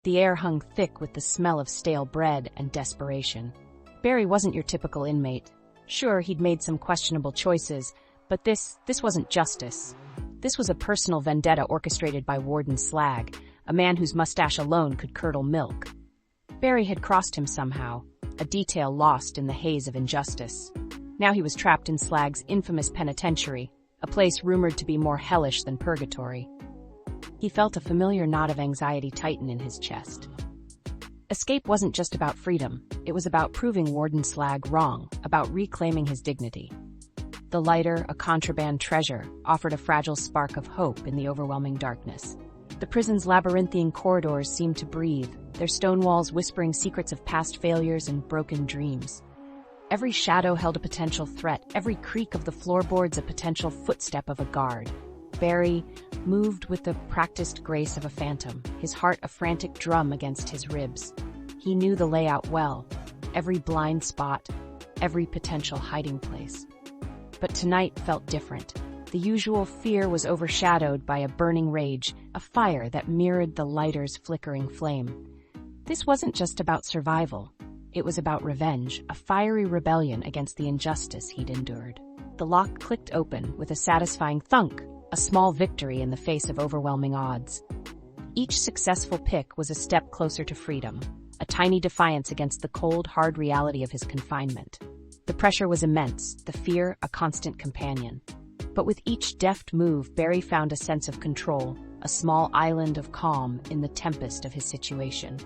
The air hung thick with the smell of stale bread and desperation. Barry wasn't your typical inmate. Sure, he'd made some questionable choices, but this wasn't justice. This was a personal vendetta orchestrated by Warden Slag, a man whose mustache alone could curdle milk. Barry had crossed him somehow, a detail lost in the haze of injustice. Now he was trapped in Slag's infamous penitentiary, a place rumored to be more hellish than purgatory. He felt a familiar knot of anxiety tighten in his chest. Escape wasn't just about freedom, it was about proving Warden Slag wrong, about reclaiming his dignity. The lighter, a contraband treasure, offered a fragile spark of hope in the overwhelming darkness. The prison's labyrinthine corridors seemed to breathe, their stone walls whispering secrets of past failures and broken dreams. Every shadow held a potential threat, every creak of the floorboards a potential footstep of a guard. Barry moved with the practiced grace of a phantom, his heart a frantic drum against his ribs. He knew the layout well, every blind spot, every potential hiding place. But tonight felt different. The usual fear was overshadowed by a burning rage, a fire that mirrored the lighter's flickering flame. This wasn't just about survival. It was about revenge, a fiery rebellion against the injustice he'd endured. The lock clicked open with a satisfying thunk, a small victory in the face of overwhelming odds. Each successful pick was a step closer to freedom, a tiny defiance against the cold, hard reality of his confinement. The pressure was immense, the fear a constant companion. But with each deft move, Barry found a sense of control, a small island of calm in the tempest of his situation.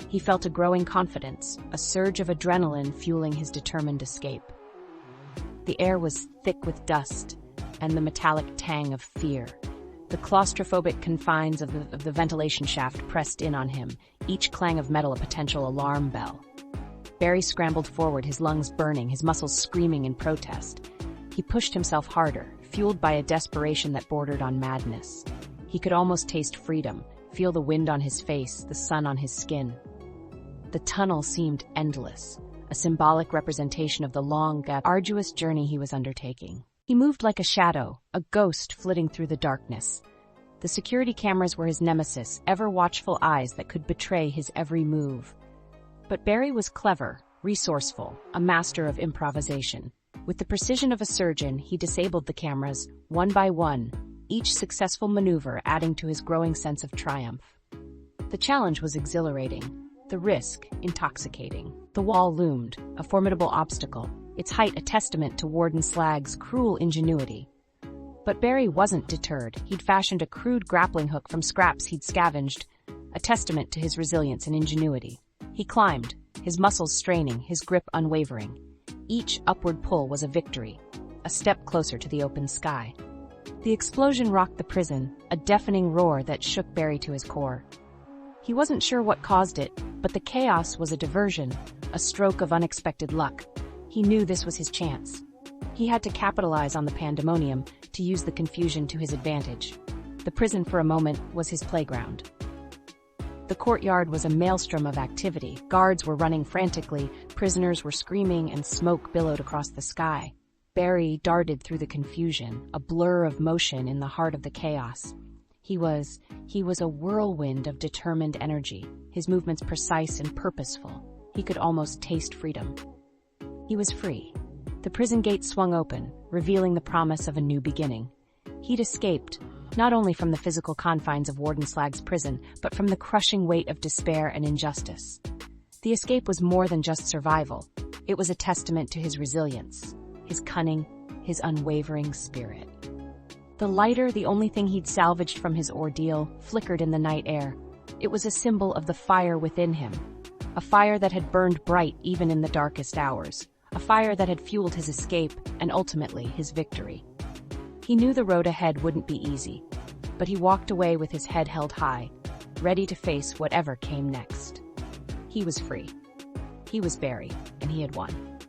He felt a growing confidence, a surge of adrenaline fueling his determined escape. The air was thick with dust and the metallic tang of fear. The claustrophobic confines of the ventilation shaft pressed in on him, each clang of metal a potential alarm bell. Barry scrambled forward, his lungs burning, his muscles screaming in protest. He pushed himself harder, fueled by a desperation that bordered on madness. He could almost taste freedom, feel the wind on his face, the sun on his skin. The tunnel seemed endless, a symbolic representation of the long, arduous journey he was undertaking. He moved like a shadow, a ghost flitting through the darkness. The security cameras were his nemesis, ever-watchful eyes that could betray his every move. But Barry was clever, resourceful, a master of improvisation. With the precision of a surgeon, he disabled the cameras, one by one, each successful maneuver adding to his growing sense of triumph. The challenge was exhilarating. The risk, intoxicating. The wall loomed, a formidable obstacle, its height a testament to Warden Slag's cruel ingenuity. But Barry wasn't deterred. He'd fashioned a crude grappling hook from scraps he'd scavenged, a testament to his resilience and ingenuity. He climbed, his muscles straining, his grip unwavering. Each upward pull was a victory, a step closer to the open sky. The explosion rocked the prison, a deafening roar that shook Barry to his core. He wasn't sure what caused it, but the chaos was a diversion, a stroke of unexpected luck. He knew this was his chance. He had to capitalize on the pandemonium, to use the confusion to his advantage. The prison for a moment was his playground. The courtyard was a maelstrom of activity. Guards were running frantically, prisoners were screaming, and smoke billowed across the sky. Barry darted through the confusion, a blur of motion in the heart of the chaos. He was a whirlwind of determined energy, his movements precise and purposeful. He could almost taste freedom. He was free. The prison gate swung open, revealing the promise of a new beginning. He'd escaped, not only from the physical confines of Warden Slag's prison, but from the crushing weight of despair and injustice. The escape was more than just survival. It was a testament to his resilience, his cunning, his unwavering spirit. The lighter, the only thing he'd salvaged from his ordeal, flickered in the night air. It was a symbol of the fire within him, a fire that had burned bright even in the darkest hours, a fire that had fueled his escape and ultimately his victory. He knew the road ahead wouldn't be easy, but he walked away with his head held high, ready to face whatever came next. He was free. He was Barry, and he had won.